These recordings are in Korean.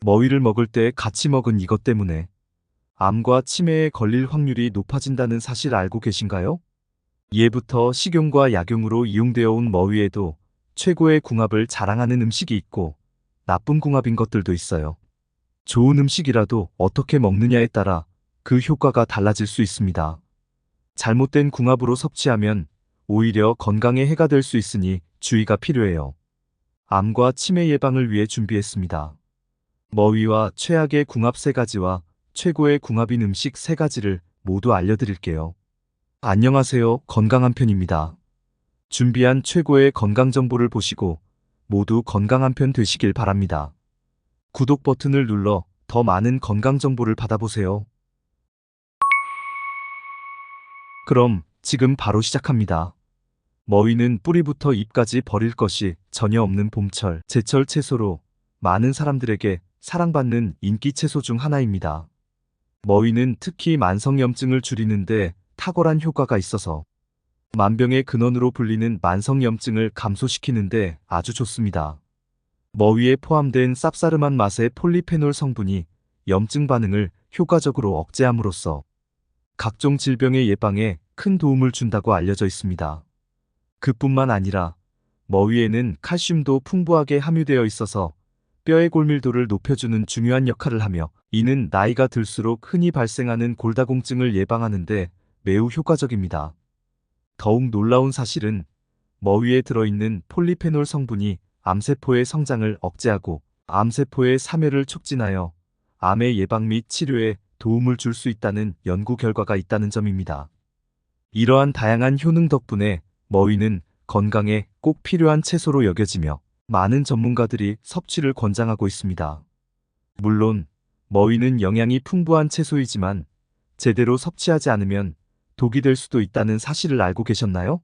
머위를 먹을 때 같이 먹은 이것 때문에 암과 치매에 걸릴 확률이 높아진다는 사실 알고 계신가요? 예부터 식용과 약용으로 이용되어 온 머위에도 최고의 궁합을 자랑하는 음식이 있고 나쁜 궁합인 것들도 있어요. 좋은 음식이라도 어떻게 먹느냐에 따라 그 효과가 달라질 수 있습니다. 잘못된 궁합으로 섭취하면 오히려 건강에 해가 될 수 있으니 주의가 필요해요. 암과 치매 예방을 위해 준비했습니다. 머위와 최악의 궁합 3가지와 최고의 궁합인 음식 3가지를 모두 알려드릴게요. 안녕하세요. 건강한 편입니다. 준비한 최고의 건강 정보를 보시고 모두 건강한 편 되시길 바랍니다. 구독 버튼을 눌러 더 많은 건강 정보를 받아보세요. 그럼 지금 바로 시작합니다. 머위는 뿌리부터 잎까지 버릴 것이 전혀 없는 봄철, 제철 채소로 많은 사람들에게 사랑받는 인기 채소 중 하나입니다. 머위는 특히 만성염증을 줄이는데 탁월한 효과가 있어서 만병의 근원으로 불리는 만성염증을 감소시키는데 아주 좋습니다. 머위에 포함된 쌉싸름한 맛의 폴리페놀 성분이 염증 반응을 효과적으로 억제함으로써 각종 질병의 예방에 큰 도움을 준다고 알려져 있습니다. 그뿐만 아니라 머위에는 칼슘도 풍부하게 함유되어 있어서 뼈의 골밀도를 높여주는 중요한 역할을 하며 이는 나이가 들수록 흔히 발생하는 골다공증을 예방하는 데 매우 효과적입니다. 더욱 놀라운 사실은 머위에 들어있는 폴리페놀 성분이 암세포의 성장을 억제하고 암세포의 사멸을 촉진하여 암의 예방 및 치료에 도움을 줄 수 있다는 연구 결과가 있다는 점입니다. 이러한 다양한 효능 덕분에 머위는 건강에 꼭 필요한 채소로 여겨지며 많은 전문가들이 섭취를 권장하고 있습니다. 물론 머위는 영양이 풍부한 채소이지만 제대로 섭취하지 않으면 독이 될 수도 있다는 사실을 알고 계셨나요?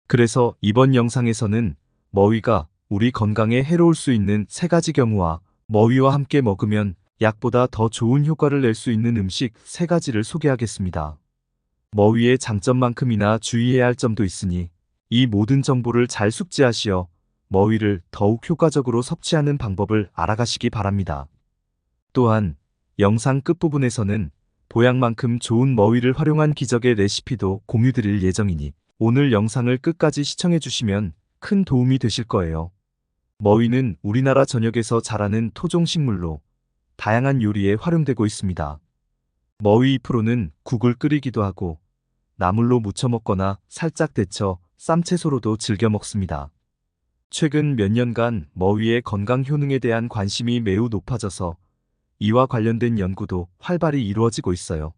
그래서 이번 영상에서는 머위가 우리 건강에 해로울 수 있는 3가지 경우와 머위와 함께 먹으면 약보다 더 좋은 효과를 낼 수 있는 음식 3가지를 소개하겠습니다. 머위의 장점만큼이나 주의해야 할 점도 있으니 이 모든 정보를 잘 숙지하시어 머위를 더욱 효과적으로 섭취하는 방법을 알아가시기 바랍니다. 또한 영상 끝부분에서는 보약만큼 좋은 머위를 활용한 기적의 레시피도 공유드릴 예정이니 오늘 영상을 끝까지 시청해 주시면 큰 도움이 되실 거예요. 머위는 우리나라 전역에서 자라는 토종식물로 다양한 요리에 활용되고 있습니다. 머위 잎으로는 국을 끓이기도 하고 나물로 무쳐 먹거나 살짝 데쳐 쌈채소로도 즐겨 먹습니다. 최근 몇 년간 머위의 건강 효능에 대한 관심이 매우 높아져서 이와 관련된 연구도 활발히 이루어지고 있어요.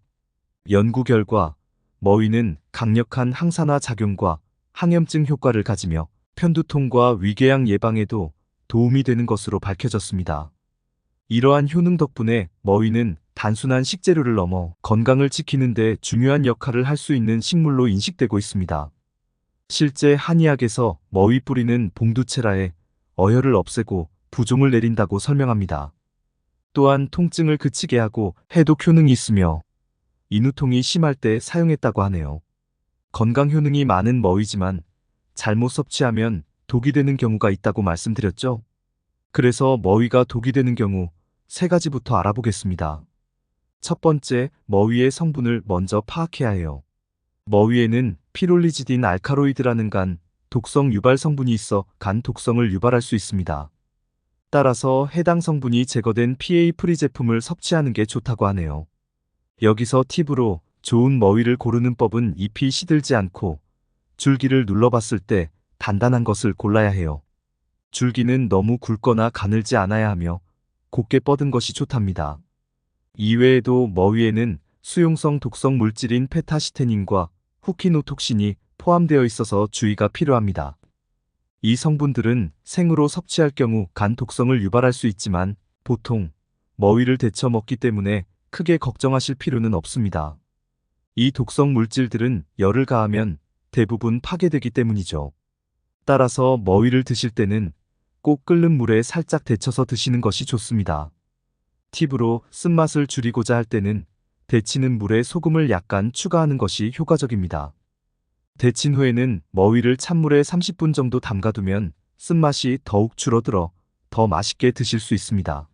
연구 결과 머위는 강력한 항산화 작용과 항염증 효과를 가지며 편두통과 위궤양 예방에도 도움이 되는 것으로 밝혀졌습니다. 이러한 효능 덕분에 머위는 단순한 식재료를 넘어 건강을 지키는 데 중요한 역할을 할 수 있는 식물로 인식되고 있습니다. 실제 한의학에서 머위 뿌리는 봉두체라에 어혈을 없애고 부종을 내린다고 설명합니다. 또한 통증을 그치게 하고 해독 효능이 있으며 인후통이 심할 때 사용했다고 하네요. 건강 효능이 많은 머위지만 잘못 섭취하면 독이 되는 경우가 있다고 말씀드렸죠? 그래서 머위가 독이 되는 경우 3가지부터 알아보겠습니다. 첫 번째, 머위의 성분을 먼저 파악해야 해요. 머위에는 피롤리지딘 알카로이드라는 간 독성 유발 성분이 있어 간 독성을 유발할 수 있습니다. 따라서 해당 성분이 제거된 PA 프리 제품을 섭취하는 게 좋다고 하네요. 여기서 팁으로 좋은 머위를 고르는 법은 잎이 시들지 않고 줄기를 눌러봤을 때 단단한 것을 골라야 해요. 줄기는 너무 굵거나 가늘지 않아야 하며 곱게 뻗은 것이 좋답니다. 이외에도 머위에는 수용성 독성 물질인 페타시테닌과 후키노톡신이 포함되어 있어서 주의가 필요합니다. 이 성분들은 생으로 섭취할 경우 간 독성을 유발할 수 있지만 보통 머위를 데쳐 먹기 때문에 크게 걱정하실 필요는 없습니다. 이 독성 물질들은 열을 가하면 대부분 파괴되기 때문이죠. 따라서 머위를 드실 때는 꼭 끓는 물에 살짝 데쳐서 드시는 것이 좋습니다. 팁으로 쓴맛을 줄이고자 할 때는 데치는 물에 소금을 약간 추가하는 것이 효과적입니다. 데친 후에는 머위를 찬물에 30분 정도 담가두면 쓴맛이 더욱 줄어들어 더 맛있게 드실 수 있습니다.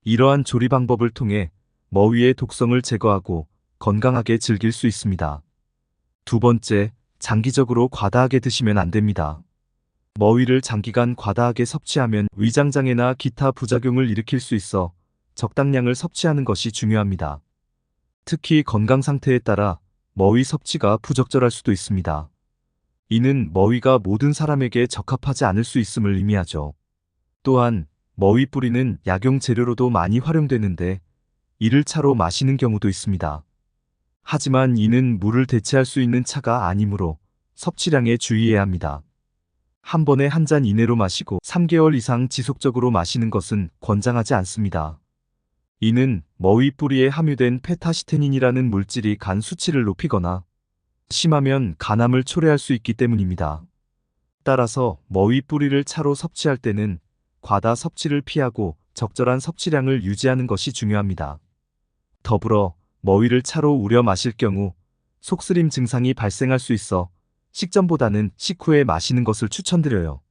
이러한 조리 방법을 통해 머위의 독성을 제거하고 건강하게 즐길 수 있습니다. 두 번째, 장기적으로 과다하게 드시면 안 됩니다. 머위를 장기간 과다하게 섭취하면 위장장애나 기타 부작용을 일으킬 수 있어 적당량을 섭취하는 것이 중요합니다. 특히 건강 상태에 따라 머위 섭취가 부적절할 수도 있습니다. 이는 머위가 모든 사람에게 적합하지 않을 수 있음을 의미하죠. 또한 머위 뿌리는 약용 재료로도 많이 활용되는데 이를 차로 마시는 경우도 있습니다. 하지만 이는 물을 대체할 수 있는 차가 아니므로 섭취량에 주의해야 합니다. 한 번에 한 잔 이내로 마시고 3개월 이상 지속적으로 마시는 것은 권장하지 않습니다. 이는 머위 뿌리에 함유된 페타시테닌이라는 물질이 간 수치를 높이거나 심하면 간암을 초래할 수 있기 때문입니다. 따라서 머위 뿌리를 차로 섭취할 때는 과다 섭취를 피하고 적절한 섭취량을 유지하는 것이 중요합니다. 더불어 머위를 차로 우려 마실 경우 속쓰림 증상이 발생할 수 있어 식전보다는 식후에 마시는 것을 추천드려요.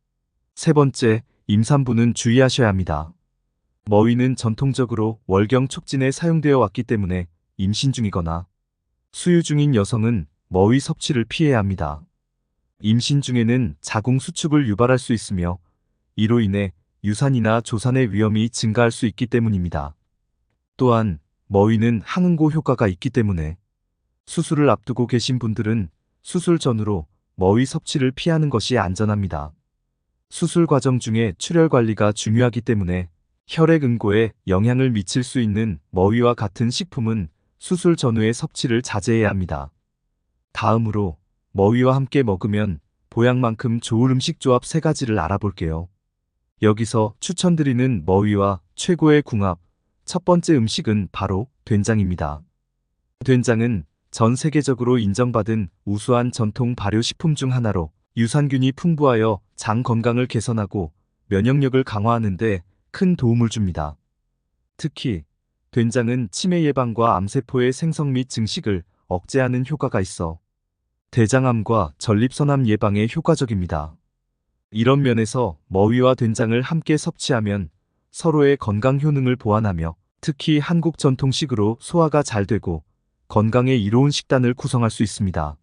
세 번째, 임산부는 주의하셔야 합니다. 머위는 전통적으로 월경 촉진에 사용되어 왔기 때문에 임신 중이거나 수유 중인 여성은 머위 섭취를 피해야 합니다. 임신 중에는 자궁 수축을 유발할 수 있으며 이로 인해 유산이나 조산의 위험이 증가할 수 있기 때문입니다. 또한 머위는 항응고 효과가 있기 때문에 수술을 앞두고 계신 분들은 수술 전후로 머위 섭취를 피하는 것이 안전합니다. 수술 과정 중에 출혈 관리가 중요하기 때문에 혈액 응고에 영향을 미칠 수 있는 머위와 같은 식품은 수술 전후의 섭취를 자제해야 합니다. 다음으로 머위와 함께 먹으면 보약만큼 좋은 음식 조합 3가지를 알아볼게요. 여기서 추천드리는 머위와 최고의 궁합, 첫 번째 음식은 바로 된장입니다. 된장은 전 세계적으로 인정받은 우수한 전통 발효식품 중 하나로 유산균이 풍부하여 장 건강을 개선하고 면역력을 강화하는 데 큰 도움을 줍니다. 특히 된장은 치매 예방과 암세포의 생성 및 증식을 억제하는 효과가 있어 대장암과 전립선암 예방에 효과적입니다. 이런 면에서 머위와 된장을 함께 섭취하면 서로의 건강 효능을 보완하며 특히 한국 전통식으로 소화가 잘 되고 건강에 이로운 식단을 구성할 수 있습니다.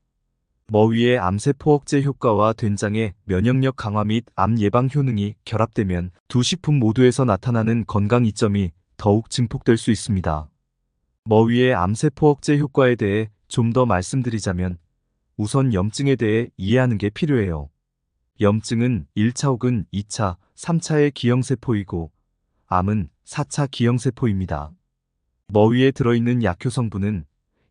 머위의 암세포 억제 효과와 된장의 면역력 강화 및 암 예방 효능이 결합되면 두 식품 모두에서 나타나는 건강 이점이 더욱 증폭될 수 있습니다. 머위의 암세포 억제 효과에 대해 좀 더 말씀드리자면 우선 염증에 대해 이해하는 게 필요해요. 염증은 1차 혹은 2차, 3차의 기형세포이고 암은 4차 기형세포입니다. 머위에 들어있는 약효 성분은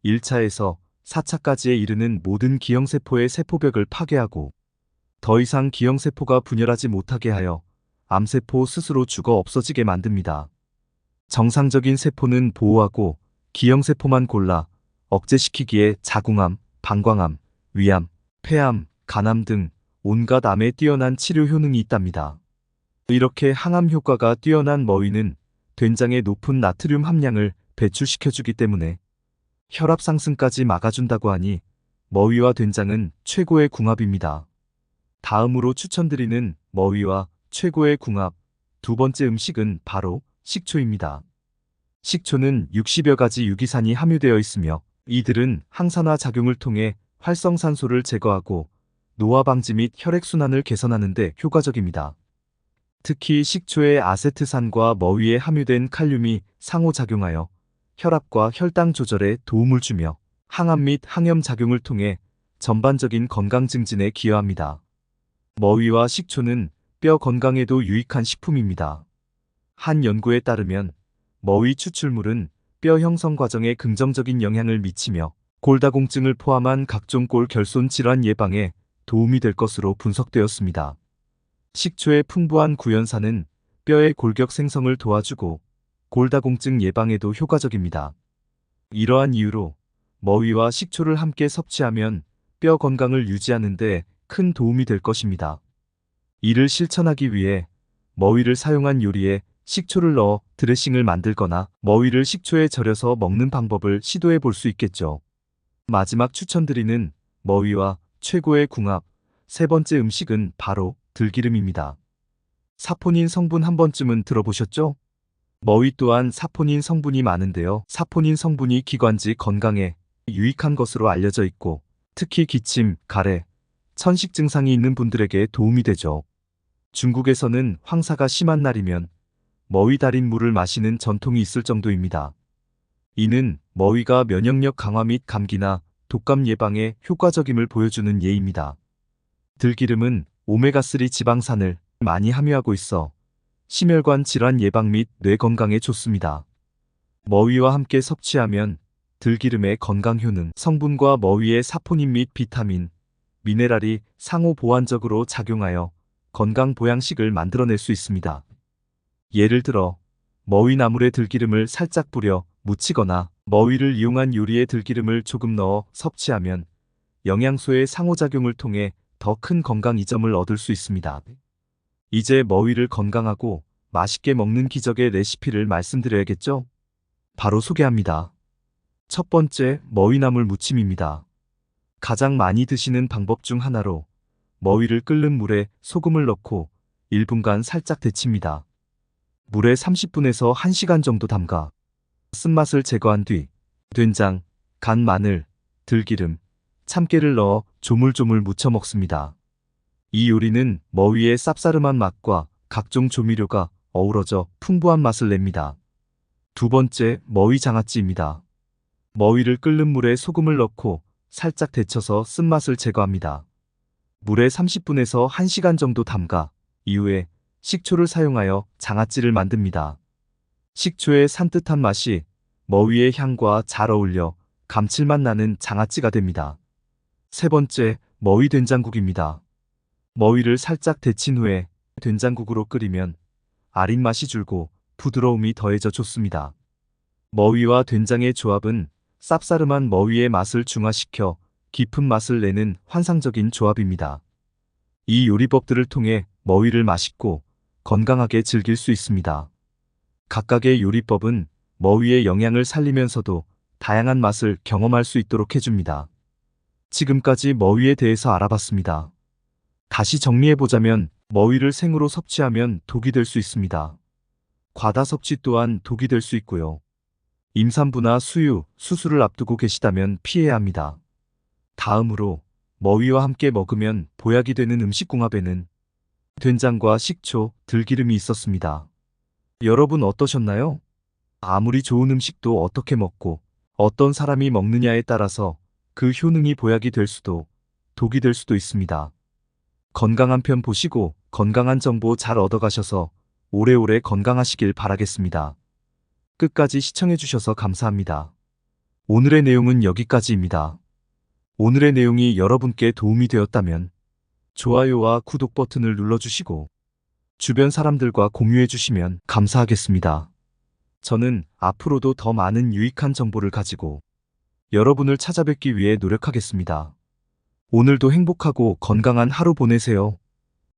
1차에서 4차까지에 이르는 모든 기형세포의 세포벽을 파괴하고 더 이상 기형세포가 분열하지 못하게 하여 암세포 스스로 죽어 없어지게 만듭니다. 정상적인 세포는 보호하고 기형세포만 골라 억제시키기에 자궁암, 방광암, 위암, 폐암, 간암 등 온갖 암에 뛰어난 치료 효능이 있답니다. 이렇게 항암 효과가 뛰어난 머위는 된장의 높은 나트륨 함량을 배출시켜주기 때문에 혈압 상승까지 막아준다고 하니 머위와 된장은 최고의 궁합입니다. 다음으로 추천드리는 머위와 최고의 궁합 두 번째 음식은 바로 식초입니다. 식초는 60여 가지 유기산이 함유되어 있으며 이들은 항산화 작용을 통해 활성산소를 제거하고 노화 방지 및 혈액순환을 개선하는 데 효과적입니다. 특히 식초의 아세트산과 머위에 함유된 칼륨이 상호작용하여 혈압과 혈당 조절에 도움을 주며 항암 및 항염 작용을 통해 전반적인 건강 증진에 기여합니다. 머위와 식초는 뼈 건강에도 유익한 식품입니다. 한 연구에 따르면 머위 추출물은 뼈 형성 과정에 긍정적인 영향을 미치며 골다공증을 포함한 각종 골 결손 질환 예방에 도움이 될 것으로 분석되었습니다. 식초의 풍부한 구연산은 뼈의 골격 생성을 도와주고 골다공증 예방에도 효과적입니다. 이러한 이유로 머위와 식초를 함께 섭취하면 뼈 건강을 유지하는 데 큰 도움이 될 것입니다. 이를 실천하기 위해 머위를 사용한 요리에 식초를 넣어 드레싱을 만들거나 머위를 식초에 절여서 먹는 방법을 시도해 볼 수 있겠죠. 마지막 추천드리는 머위와 최고의 궁합 세 번째 음식은 바로 들기름입니다. 사포닌 성분 한 번쯤은 들어보셨죠? 머위 또한 사포닌 성분이 많은데요. 사포닌 성분이 기관지 건강에 유익한 것으로 알려져 있고 특히 기침, 가래, 천식 증상이 있는 분들에게 도움이 되죠. 중국에서는 황사가 심한 날이면 머위 달인 물을 마시는 전통이 있을 정도입니다. 이는 머위가 면역력 강화 및 감기나 독감 예방에 효과적임을 보여주는 예입니다. 들기름은 오메가3 지방산을 많이 함유하고 있어 심혈관 질환 예방 및 뇌 건강에 좋습니다. 머위와 함께 섭취하면 들기름의 건강 효능, 성분과 머위의 사포닌 및 비타민, 미네랄이 상호 보완적으로 작용하여 건강 보양식을 만들어낼 수 있습니다. 예를 들어 머위나물에 들기름을 살짝 뿌려 무치거나 머위를 이용한 요리에 들기름을 조금 넣어 섭취하면 영양소의 상호작용을 통해 더 큰 건강 이점을 얻을 수 있습니다. 이제 머위를 건강하고 맛있게 먹는 기적의 레시피를 말씀드려야겠죠? 바로 소개합니다. 첫 번째, 머위나물 무침입니다. 가장 많이 드시는 방법 중 하나로 머위를 끓는 물에 소금을 넣고 1분간 살짝 데칩니다. 물에 30분에서 1시간 정도 담가 쓴맛을 제거한 뒤 된장, 간 마늘, 들기름, 참깨를 넣어 조물조물 무쳐 먹습니다. 이 요리는 머위의 쌉싸름한 맛과 각종 조미료가 어우러져 풍부한 맛을 냅니다. 두 번째, 머위 장아찌입니다. 머위를 끓는 물에 소금을 넣고 살짝 데쳐서 쓴맛을 제거합니다. 물에 30분에서 1시간 정도 담가 이후에 식초를 사용하여 장아찌를 만듭니다. 식초의 산뜻한 맛이 머위의 향과 잘 어울려 감칠맛 나는 장아찌가 됩니다. 세 번째, 머위 된장국입니다. 머위를 살짝 데친 후에 된장국으로 끓이면 아린 맛이 줄고 부드러움이 더해져 좋습니다. 머위와 된장의 조합은 쌉싸름한 머위의 맛을 중화시켜 깊은 맛을 내는 환상적인 조합입니다. 이 요리법들을 통해 머위를 맛있고 건강하게 즐길 수 있습니다. 각각의 요리법은 머위의 영양을 살리면서도 다양한 맛을 경험할 수 있도록 해줍니다. 지금까지 머위에 대해서 알아봤습니다. 다시 정리해보자면 머위를 생으로 섭취하면 독이 될 수 있습니다. 과다 섭취 또한 독이 될 수 있고요. 임산부나 수유, 수술을 앞두고 계시다면 피해야 합니다. 다음으로 머위와 함께 먹으면 보약이 되는 음식궁합에는 된장과 식초, 들기름이 있었습니다. 여러분 어떠셨나요? 아무리 좋은 음식도 어떻게 먹고 어떤 사람이 먹느냐에 따라서 그 효능이 보약이 될 수도 독이 될 수도 있습니다. 건강한 편 보시고 건강한 정보 잘 얻어가셔서 오래오래 건강하시길 바라겠습니다. 끝까지 시청해주셔서 감사합니다. 오늘의 내용은 여기까지입니다. 오늘의 내용이 여러분께 도움이 되었다면 좋아요와 구독 버튼을 눌러주시고 주변 사람들과 공유해주시면 감사하겠습니다. 저는 앞으로도 더 많은 유익한 정보를 가지고 여러분을 찾아뵙기 위해 노력하겠습니다. 오늘도 행복하고 건강한 하루 보내세요.